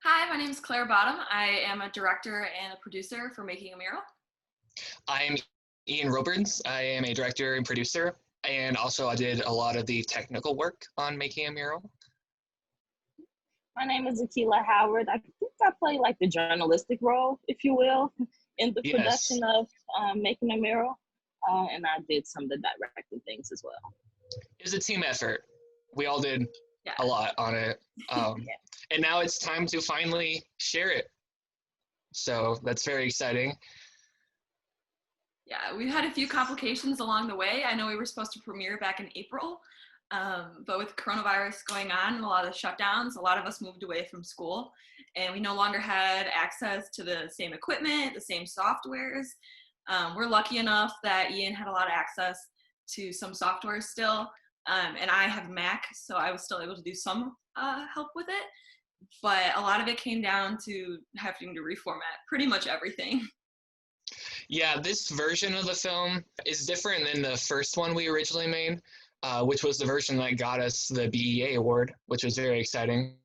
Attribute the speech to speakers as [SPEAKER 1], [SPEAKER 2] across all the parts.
[SPEAKER 1] Hi, my name is Claire Bottom. I am a director and a producer for Making a Mural.
[SPEAKER 2] I'm Ian Roberts. I am a director and producer, and also I did a lot of the technical work on Making a Mural.
[SPEAKER 3] My name is Akila Howard. I think I play like the journalistic role, if you will, in the
[SPEAKER 2] Yes,
[SPEAKER 3] production of Making a Mural. And I did some of the directing things as well.
[SPEAKER 2] it was a team effort. We all did
[SPEAKER 1] Yeah.
[SPEAKER 2] a lot on it.
[SPEAKER 3] Yeah.
[SPEAKER 2] And now it's time to finally share it. So that's very exciting.
[SPEAKER 1] Yeah, we've had a few complications along the way. I know we were supposed to premiere back in April, but with coronavirus going on and a lot of shutdowns, a lot of us moved away from school and we no longer had access to the same equipment, the same softwares. We're lucky enough that Ian had a lot of access to some software still, and I have Mac, so I was still able to do some help with it. But a lot of it came down to having to reformat pretty much everything.
[SPEAKER 2] Yeah, this version of the film is different than the first one we originally made, which was the version that got us the BEA award, which was very exciting.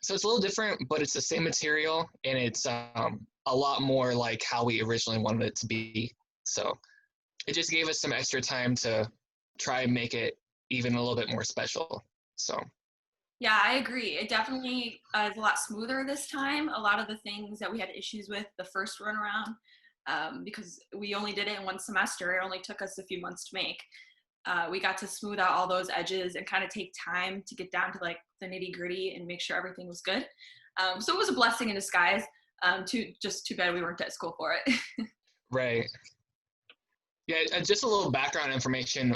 [SPEAKER 2] So it's a little different, but it's the same material, and it's a lot more like how we originally wanted it to be. So it just gave us some extra time to try and make it even a little bit more special. So
[SPEAKER 1] Yeah, I agree. It definitely is a lot smoother this time. A lot of the things that we had issues with the first run around, because we only did it in one semester, it only took us a few months to make. We got to smooth out all those edges and kind of take time to get down to like the nitty gritty and make sure everything was good. So it was a blessing in disguise. Just too bad we weren't at school for it.
[SPEAKER 2] right. Yeah, just a little background information.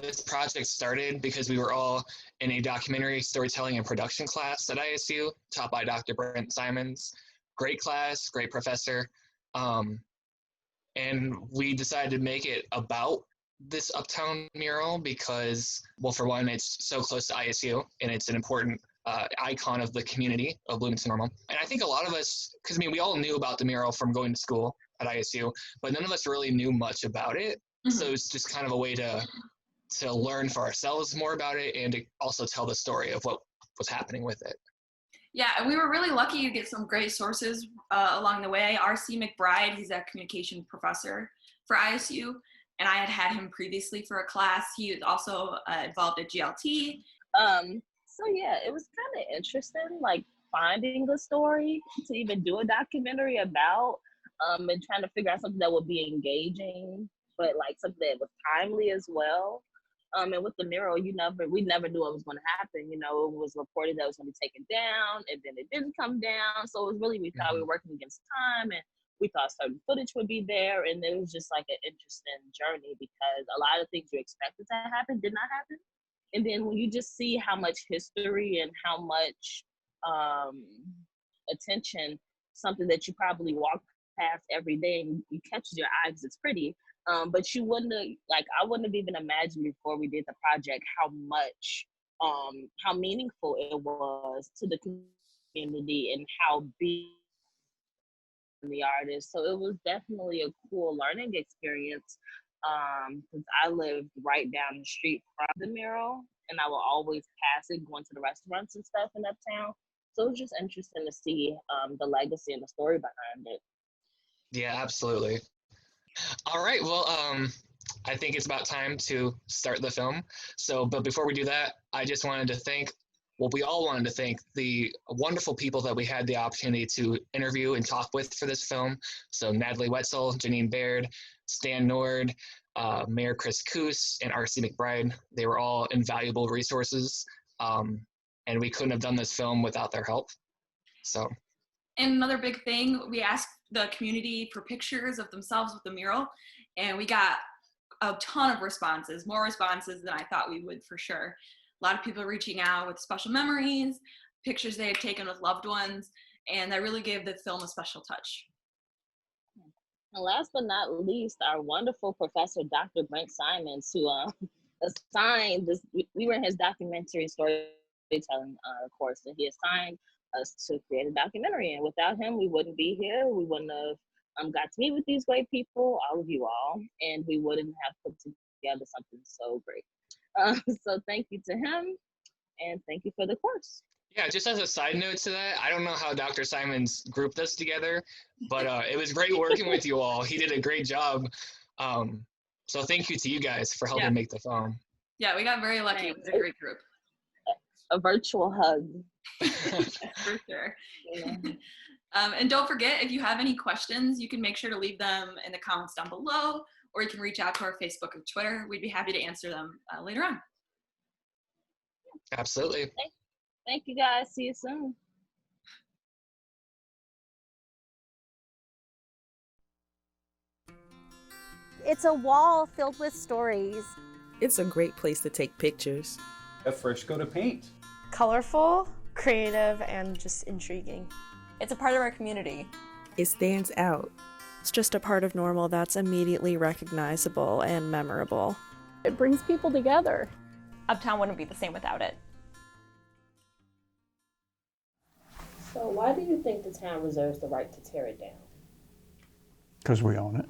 [SPEAKER 2] This project started because we were all in a documentary storytelling and production class at ISU, taught by Dr. Brent Simons. Great class, great professor. And we decided to make it about this uptown mural because, well, for one, it's so close to ISU and it's an important icon of the community of Bloomington-Normal. And I think a lot of us, because I mean, we all knew about the mural from going to school at ISU, but none of us really knew much about it. Mm-hmm. So it's just kind of a way to learn for ourselves more about it and to also tell the story of what was happening with it.
[SPEAKER 1] Yeah, and we were really lucky to get some great sources along the way. R.C. McBride, he's a communication professor for ISU, and I had him previously for a class. He was also involved at GLT.
[SPEAKER 3] So yeah, it was kind of interesting, like finding a story to even do a documentary about, and trying to figure out something that would be engaging, but like something that was timely as well. And with the mural, we never knew what was going to happen. You know, it was reported that it was going to be taken down, and then it didn't come down. So it was really, we thought we were working against time, and we thought certain footage would be there, and it was just like an interesting journey because a lot of things you expected to happen did not happen. And then when you just see how much history and how much attention, something that you probably walk past every day and you catch your eye because it's pretty, but you wouldn't have, like, I wouldn't have even imagined before we did the project how much, how meaningful it was to the community and how big the artist. So it was definitely a cool learning experience, because I lived right down the street from the mural and I will always pass it going to the restaurants and stuff in uptown. So it was just interesting to see the legacy and the story behind it.
[SPEAKER 2] Yeah, absolutely. All right, well, I think it's about time to start the film. So, but before we do that, I just wanted to thank, well, we all wanted to thank the wonderful people that we had the opportunity to interview and talk with for this film. So Natalie Wetzel, Janine Baird, Stan Nord, Mayor Chris Coos, and R.C. McBride. They were all invaluable resources, and we couldn't have done this film without their help. So.
[SPEAKER 1] And another big thing, we asked the community for pictures of themselves with the mural, and we got a ton of responses, more responses than I thought we would for sure. A lot of people reaching out with special memories, pictures they had taken with loved ones, and that really gave the film a special touch.
[SPEAKER 3] And last but not least, our wonderful professor, Dr. Brent Simons, who assigned this, we were in his documentary storytelling course, and he assigned us to create a documentary. And without him, we wouldn't be here. We wouldn't have got to meet with these great people, all of you all, and we wouldn't have put together something so great. So thank you to him, and thank you for the course.
[SPEAKER 2] Yeah, just as a side note to that, I don't know how Dr. Simons grouped this together, but it was great working with you all. He did a great job. So thank you to you guys for helping make the film.
[SPEAKER 1] Yeah, we got very lucky. It was a great group.
[SPEAKER 3] A virtual hug.
[SPEAKER 1] For sure.
[SPEAKER 3] Yeah.
[SPEAKER 1] And don't forget, if you have any questions, you can make sure to leave them in the comments down below, or you can reach out to our Facebook or Twitter. We'd be happy to answer them later on.
[SPEAKER 2] Absolutely.
[SPEAKER 3] Thank you guys. See you soon.
[SPEAKER 4] It's a wall filled with stories.
[SPEAKER 5] It's a great place to take pictures.
[SPEAKER 6] A fresh coat of paint.
[SPEAKER 7] Colorful, creative, and just intriguing. It's a part of our community.
[SPEAKER 5] It stands out.
[SPEAKER 8] It's just a part of Normal that's immediately recognizable and memorable.
[SPEAKER 9] It brings people together.
[SPEAKER 7] Uptown wouldn't be the same without it.
[SPEAKER 3] So why do you think the town reserves the right to tear it down?
[SPEAKER 6] Because we own it.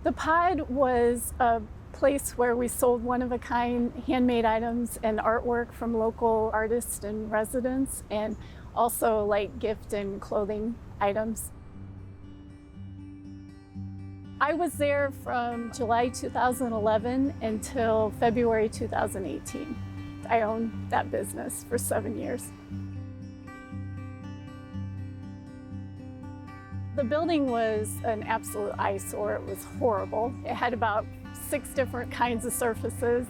[SPEAKER 9] The Pod was a place where we sold one-of-a-kind handmade items and artwork from local artists and residents, and also like gift and clothing items. I was there from July 2011 until February 2018. I owned that business for 7 years. The building was an absolute eyesore. It was horrible. It had about 6 different kinds of surfaces,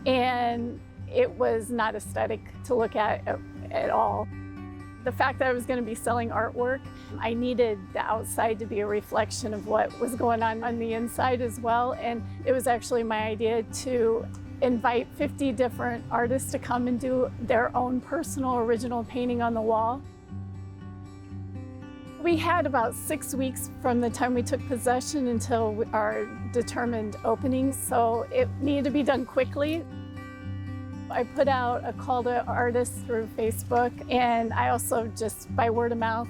[SPEAKER 9] and it was not aesthetic to look at all. The fact that I was going to be selling artwork, I needed the outside to be a reflection of what was going on the inside as well, and it was actually my idea to invite 50 different artists to come and do their own personal original painting on the wall. We had about 6 weeks from the time we took possession until our determined opening, so it needed to be done quickly. I put out a call to artists through Facebook, and I also just by word of mouth.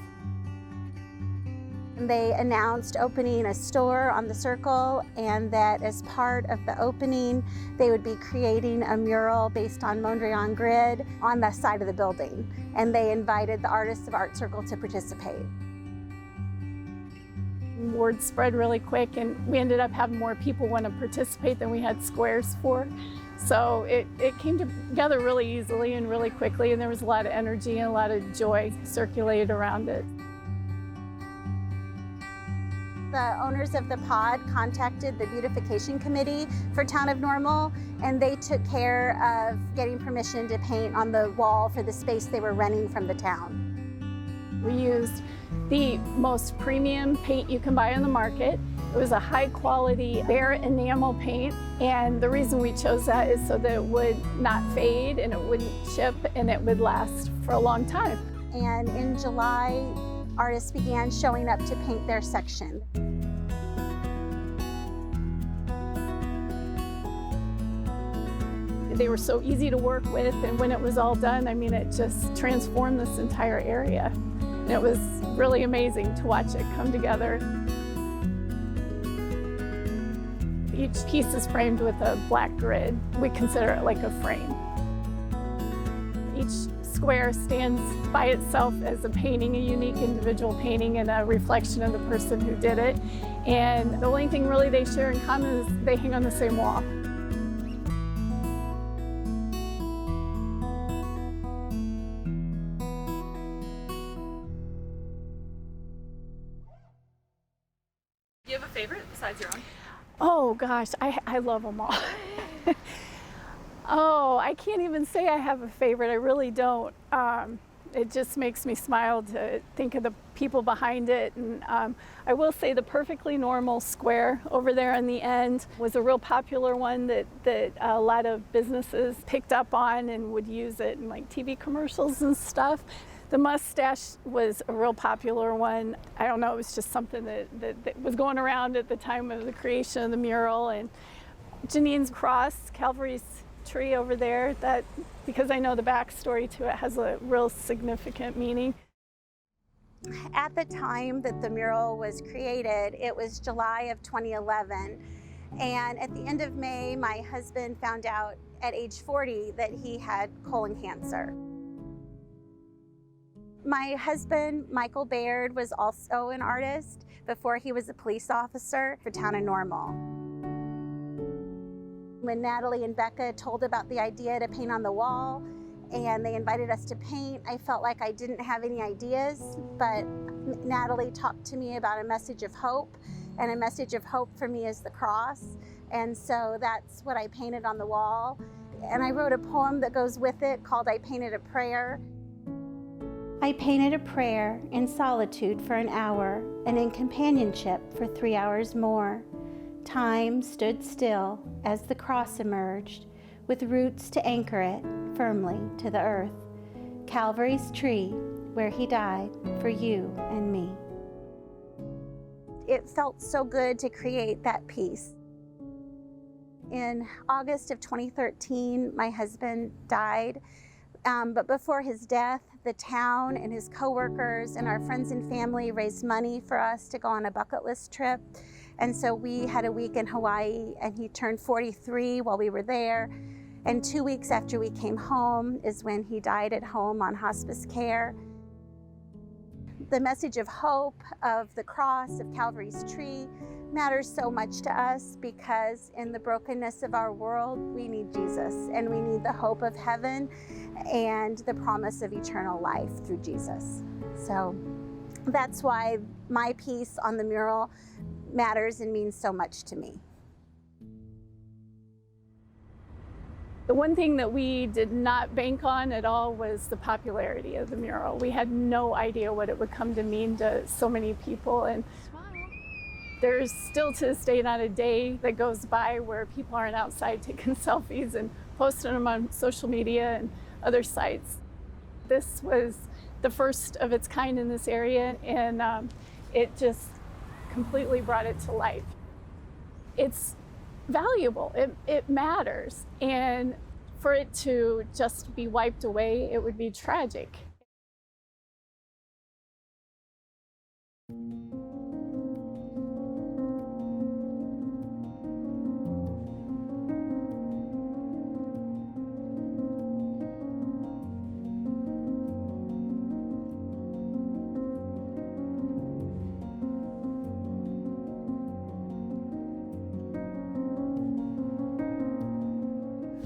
[SPEAKER 4] They announced opening a store on the Circle, and that as part of the opening, they would be creating a mural based on Mondrian grid on the side of the building. And they invited the artists of Art Circle to participate.
[SPEAKER 9] Word spread really quick, and we ended up having more people want to participate than we had squares for. So it came together really easily and really quickly, and there was a lot of energy and a lot of joy circulated around it.
[SPEAKER 4] The owners of the Pod contacted the beautification committee for Town of Normal, and they took care of getting permission to paint on the wall for the space they were renting from the town.
[SPEAKER 9] We used the most premium paint you can buy on the market. It was a high quality bare enamel paint, and the reason we chose that is so that it would not fade and it wouldn't chip and it would last for a long time.
[SPEAKER 4] And in July, artists began showing up to paint their section.
[SPEAKER 9] They were so easy to work with, and when it was all done, I mean, it just transformed this entire area. And it was really amazing to watch it come together. Each piece is framed with a black grid. We consider it like a frame. Each square stands by itself as a painting, a unique individual painting, and a reflection of the person who did it. And the only thing really they share in common is they hang on the same wall.
[SPEAKER 1] Do you have a favorite besides your own?
[SPEAKER 9] Oh gosh, I love them all. Oh, I can't even say I have a favorite. I really don't. It just makes me smile to think of the people behind it. And I will say the Perfectly Normal square over there on the end was a real popular one that a lot of businesses picked up on and would use it in like TV commercials and stuff. The mustache was a real popular one. I don't know, it was just something that was going around at the time of the creation of the mural. And Janine's cross, Calvary's tree over there, that, because I know the backstory to it, has a real significant meaning.
[SPEAKER 4] At the time that the mural was created, it was July of 2011. And at the end of May, my husband found out at age 40 that he had colon cancer. My husband, Michael Baird, was also an artist before he was a police officer for Town and Normal. When Natalie and Becca told about the idea to paint on the wall and they invited us to paint, I felt like I didn't have any ideas, but Natalie talked to me about a message of hope, and a message of hope for me is the cross. And so that's what I painted on the wall. And I wrote a poem that goes with it called I Painted a Prayer. I painted a prayer in solitude for an hour, and in companionship for 3 hours more. Time stood still as the cross emerged, with roots to anchor it firmly to the earth. Calvary's tree, where he died for you and me. It felt so good to create that piece. In August of 2013, my husband died. But before his death, the town and his coworkers and our friends and family raised money for us to go on a bucket list trip. And so we had a week in Hawaii, and he turned 43 while we were there. And 2 weeks after we came home is when he died at home on hospice care. The message of hope of the cross of Calvary's tree matters so much to us because in the brokenness of our world, we need Jesus, and we need the hope of heaven and the promise of eternal life through Jesus. So that's why my piece on the mural matters and means so much to me.
[SPEAKER 9] The one thing that we did not bank on at all was the popularity of the mural. We had no idea what it would come to mean to so many people. And there's still to this day not a day that goes by where people aren't outside taking selfies and posting them on social media and other sites. This was the first of its kind in this area, and it just completely brought it to life. It's valuable, it matters, and for it to just be wiped away, it would be tragic.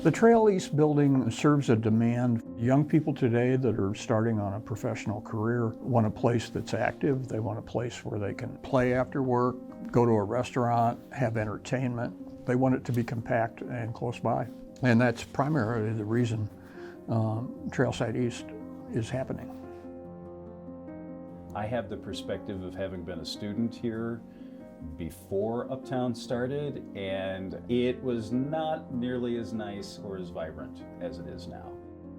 [SPEAKER 6] The Trail East building serves a demand. Young people today that are starting on a professional career want a place that's active. They want a place where they can play after work, go to a restaurant, have entertainment. They want it to be compact and close by. And that's primarily the reason Trailside East is happening.
[SPEAKER 10] I have the perspective of having been a student here before Uptown started, and it was not nearly as nice or as vibrant as it is now.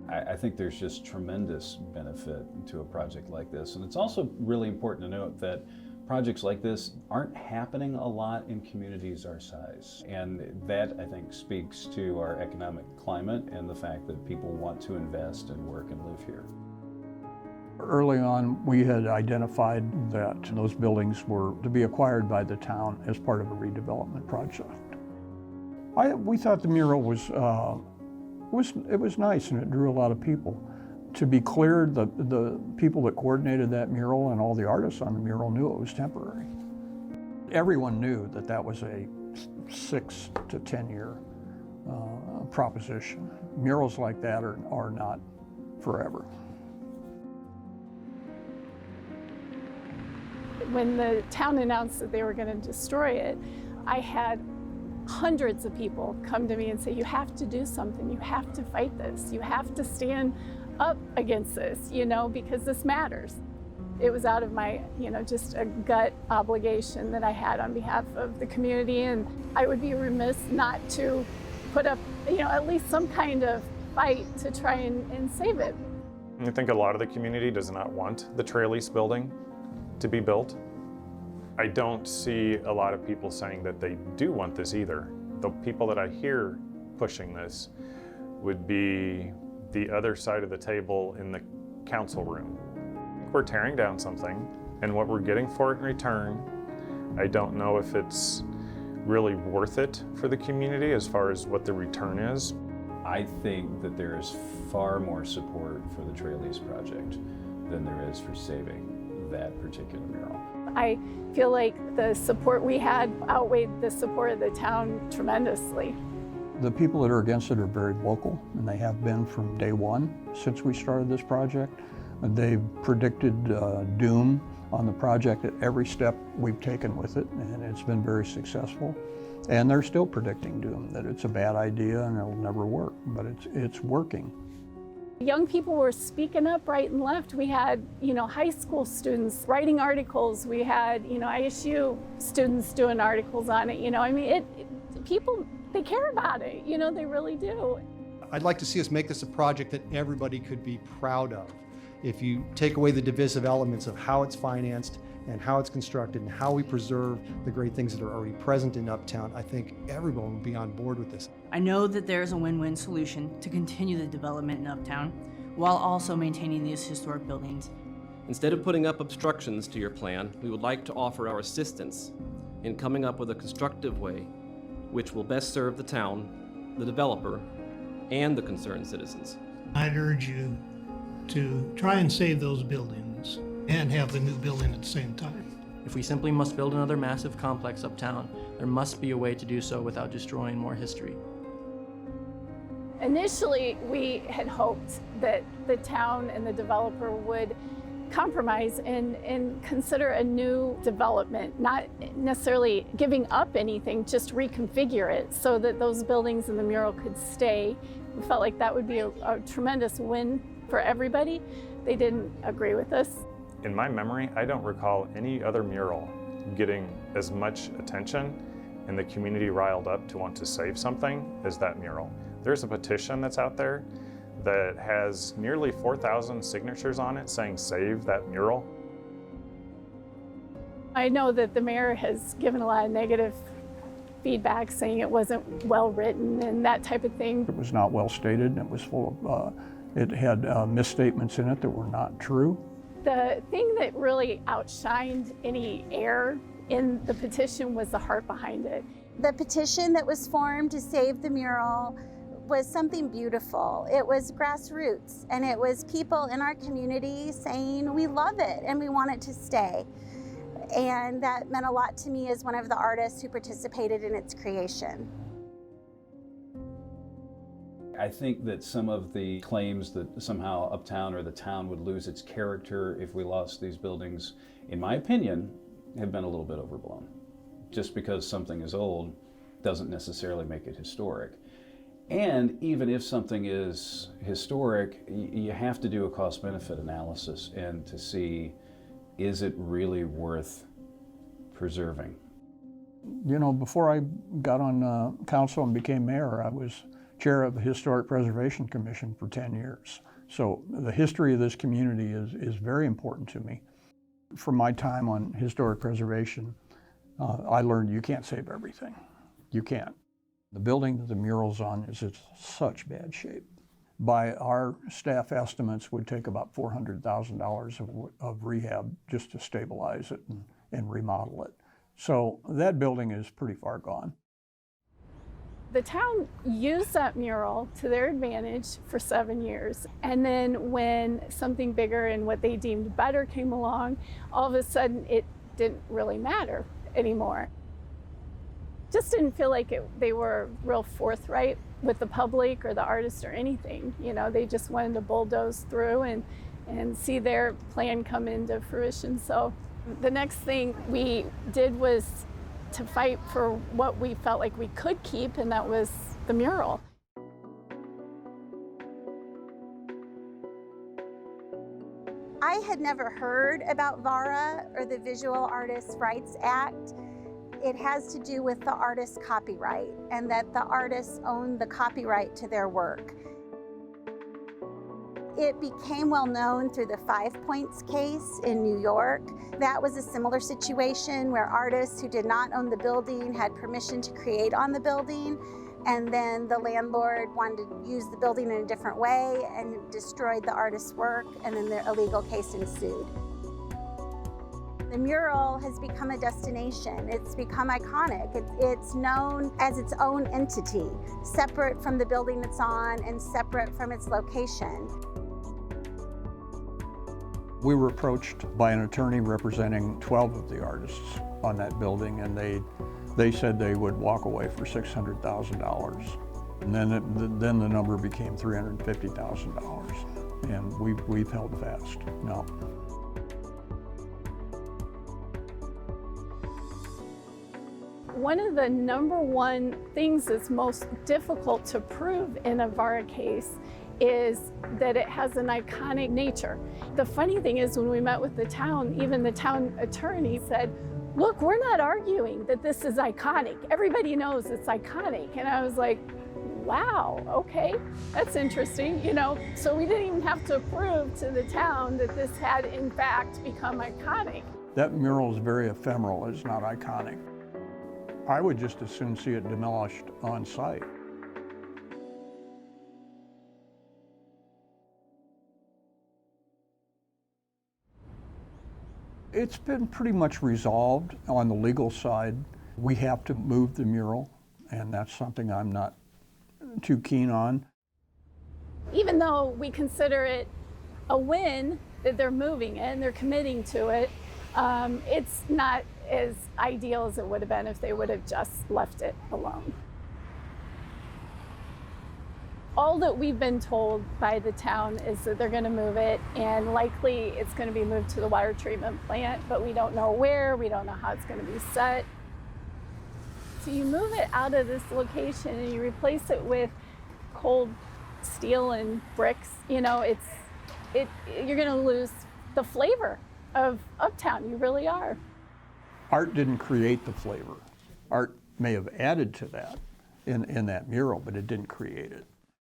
[SPEAKER 10] I think there's just tremendous benefit to a project like this. And it's also really important to note that projects like this aren't happening a lot in communities our size. And that, I think, speaks to our economic climate and the fact that people want to invest and work and live here.
[SPEAKER 6] Early on, we had identified that those buildings were to be acquired by the town as part of a redevelopment project. We thought the mural was nice, and it drew a lot of people. To be clear, the people that coordinated that mural and all the artists on the mural knew it was temporary. Everyone knew that that was a 6 to 10 year proposition. Murals like that are not forever.
[SPEAKER 9] When the town announced that they were going to destroy it, I had hundreds of people come to me and say, you have to do something, you have to fight this, you have to stand up against this, because this matters. It was out of my, just a gut obligation that I had on behalf of the community, and I would be remiss not to put up, at least some kind of fight to try and save it.
[SPEAKER 11] I think a lot of the community does not want the Trail East building to be built. I don't see a lot of people saying that they do want this either. The people that I hear pushing this would be the other side of the table in the council room. We're tearing down something, and what we're getting for it in return, I don't know if it's really worth it for the community as far as what the return is.
[SPEAKER 10] I think that there is far more support for the Trail East project than there is for saving that particular mural.
[SPEAKER 9] I feel like the support we had outweighed the support of the town tremendously.
[SPEAKER 6] The people that are against it are very vocal, and they have been from day one since we started this project. They've predicted doom on the project at every step we've taken with it, and it's been very successful. And they're still predicting doom, that it's a bad idea and it'll never work, but it's working.
[SPEAKER 9] Young people were speaking up right and left. We had, high school students writing articles. We had, ISU students doing articles on it. People, they care about it. They really do.
[SPEAKER 12] I'd like to see us make this a project that everybody could be proud of. If you take away the divisive elements of how it's financed and how it's constructed and how we preserve the great things that are already present in Uptown, I think everyone would be on board with this.
[SPEAKER 13] I know that there's a win-win solution to continue the development in Uptown while also maintaining these historic buildings.
[SPEAKER 14] Instead of putting up obstructions to your plan, we would like to offer our assistance in coming up with a constructive way which will best serve the town, the developer, and the concerned citizens.
[SPEAKER 15] I'd urge you to try and save those buildings and have the new building at the same time.
[SPEAKER 16] If we simply must build another massive complex uptown, there must be a way to do so without destroying more history.
[SPEAKER 9] Initially, we had hoped that the town and the developer would compromise and consider a new development, not necessarily giving up anything, just reconfigure it so that those buildings and the mural could stay. We felt like that would be a tremendous win for everybody. They didn't agree with us.
[SPEAKER 11] In my memory, I don't recall any other mural getting as much attention and the community riled up to want to save something as that mural. There's a petition that's out there that has nearly 4,000 signatures on it saying save that mural.
[SPEAKER 9] I know that the mayor has given a lot of negative feedback saying it wasn't well written and that type of thing.
[SPEAKER 6] It was not well stated, and it was full of, it had misstatements in it that were not true.
[SPEAKER 9] The thing that really outshined any error in the petition was the heart behind it.
[SPEAKER 4] The petition that was formed to save the mural was something beautiful. It was grassroots, and it was people in our community saying we love it and we want it to stay. And that meant a lot to me as one of the artists who participated in its creation.
[SPEAKER 10] I think that some of the claims that somehow Uptown or the town would lose its character if we lost these buildings, in my opinion, have been a little bit overblown. Just because something is old doesn't necessarily make it historic. And even if something is historic, you have to do a cost-benefit analysis and to see, is it really worth preserving?
[SPEAKER 6] Before I got on council and became mayor, I was chair of the Historic Preservation Commission for 10 years. So the history of this community is very important to me. From my time on historic preservation, I learned you can't save everything. You can't. The building that the mural's on is in such bad shape. By our staff estimates, would take about $400,000 of rehab just to stabilize it and remodel it. So that building is pretty far gone.
[SPEAKER 9] The town used that mural to their advantage for 7 years. And then when something bigger and what they deemed better came along, all of a sudden it didn't really matter anymore. Just didn't feel like they were real forthright with the public or the artist or anything. They just wanted to bulldoze through and see their plan come into fruition. So the next thing we did was to fight for what we felt like we could keep, and that was the mural.
[SPEAKER 4] I had never heard about VARA, or the Visual Artists' Rights Act. It has to do with the artist's copyright, and that the artists own the copyright to their work. It became well known through the 5 Points case in New York. That was a similar situation where artists who did not own the building had permission to create on the building, and then the landlord wanted to use the building in a different way and destroyed the artist's work, and then the illegal case ensued. The mural has become a destination. It's become iconic. It's known as its own entity, separate from the building it's on and separate from its location.
[SPEAKER 6] We were approached by an attorney representing 12 of the artists on that building, and they said they would walk away for $600,000. And then the number became $350,000, and we've held fast. No.
[SPEAKER 9] One of the #1 things that's most difficult to prove in a VARA case is that it has an iconic nature. The funny thing is, when we met with the town, even the town attorney said, look, we're not arguing that this is iconic. Everybody knows it's iconic. And I was like, wow, okay, that's interesting, you know. So we didn't even have to prove to the town that this had in fact become iconic.
[SPEAKER 6] That mural is very ephemeral. It's not iconic. I would just as soon see it demolished on site. It's been pretty much resolved on the legal side. We have to move the mural, and that's something I'm not too keen on.
[SPEAKER 9] Even though we consider it a win that they're moving it and they're committing to it, it's not as ideal as it would have been if they would have just left it alone. All that we've been told by the town is that they're going to move it, and likely it's going to be moved to the water treatment plant, but we don't know where, we don't know how it's going to be set. So you move it out of this location and you replace it with cold steel and bricks, you know, you're going to lose the flavor of Uptown. You really are.
[SPEAKER 6] Art didn't create the flavor. Art may have added to that in that mural, but it didn't create it.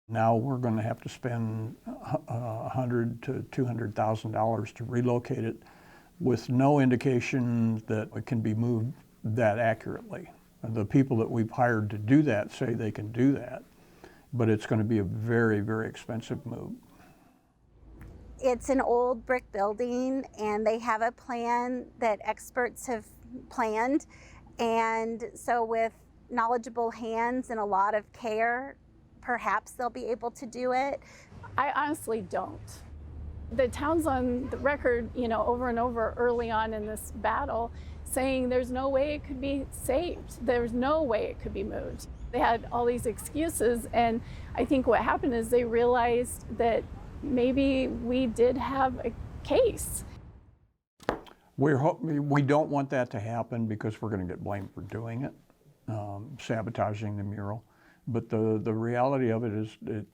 [SPEAKER 6] Now we're going to have to spend $100,000 to $200,000 to relocate it with no indication that it can be moved that accurately. And the people that we've hired to do that say they can do that, but it's going to be a very, very expensive move.
[SPEAKER 4] It's an old brick building, and they have a plan that experts have planned. And so with knowledgeable hands and a lot of care, perhaps they'll be able to do it.
[SPEAKER 9] I honestly don't. The town's on the record, you know, over and over early on in this battle, saying there's no way it could be saved. There's no way it could be moved. They had all these excuses, and I think what happened is they realized that maybe we did have a case.
[SPEAKER 6] We don't want that to happen because we're going to get blamed for doing it, sabotaging the mural. But the reality of it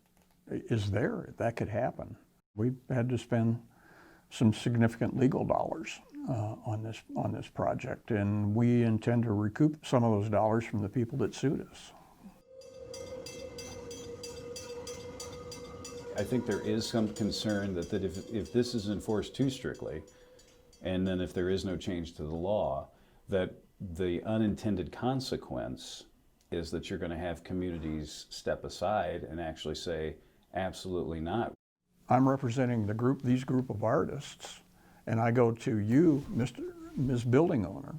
[SPEAKER 6] is there. That could happen. We've had to spend some significant legal dollars on this project, and we intend to recoup some of those dollars from the people that sued us.
[SPEAKER 10] I think there is some concern that if this is enforced too strictly, and then if there is no change to the law, that the unintended consequence is that you're going to have communities step aside and actually say, absolutely not.
[SPEAKER 6] I'm representing these group of artists, and I go to you, Ms. Building Owner,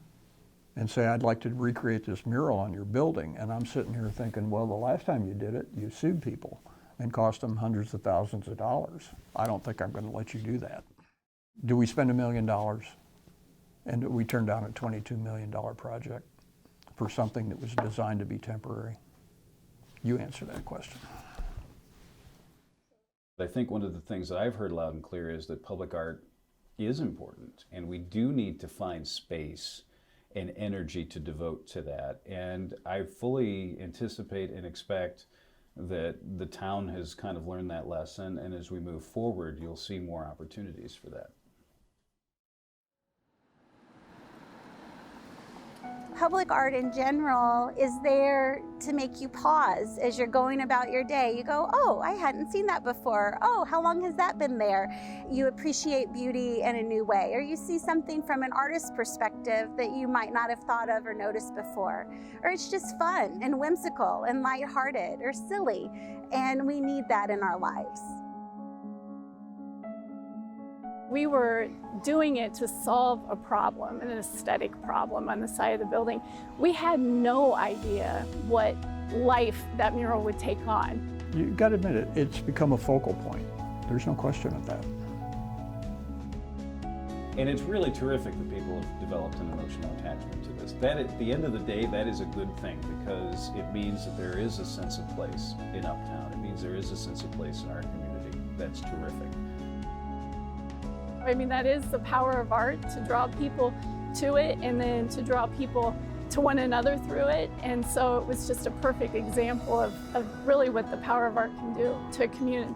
[SPEAKER 6] and say, I'd like to recreate this mural on your building. And I'm sitting here thinking, well, the last time you did it, you sued people and cost them hundreds of thousands of dollars. I don't think I'm going to let you do that. Do we spend $1 million and do we turn down a $22 million project for something that was designed to be temporary? You answer that question.
[SPEAKER 10] I think one of the things that I've heard loud and clear is that public art is important, and we do need to find space and energy to devote to that. And I fully anticipate and expect that the town has kind of learned that lesson, and as we move forward, you'll see more opportunities for that.
[SPEAKER 4] Public art in general is there to make you pause as you're going about your day. You go, oh, I hadn't seen that before. Oh, how long has that been there? You appreciate beauty in a new way, or you see something from an artist's perspective that you might not have thought of or noticed before. Or it's just fun and whimsical and lighthearted or silly, and we need that in our lives.
[SPEAKER 9] We were doing it to solve a problem, an aesthetic problem on the side of the building. We had no idea what life that mural would take on.
[SPEAKER 6] You got to admit it, it's become a focal point. There's no question of that.
[SPEAKER 10] And it's really terrific that people have developed an emotional attachment to this. That, at the end of the day, that is a good thing, because it means that there is a sense of place in Uptown. It means there is a sense of place in our community. That's terrific.
[SPEAKER 9] I mean, that is the power of art, to draw people to it and then to draw people to one another through it. And so it was just a perfect example of really what the power of art can do to a community.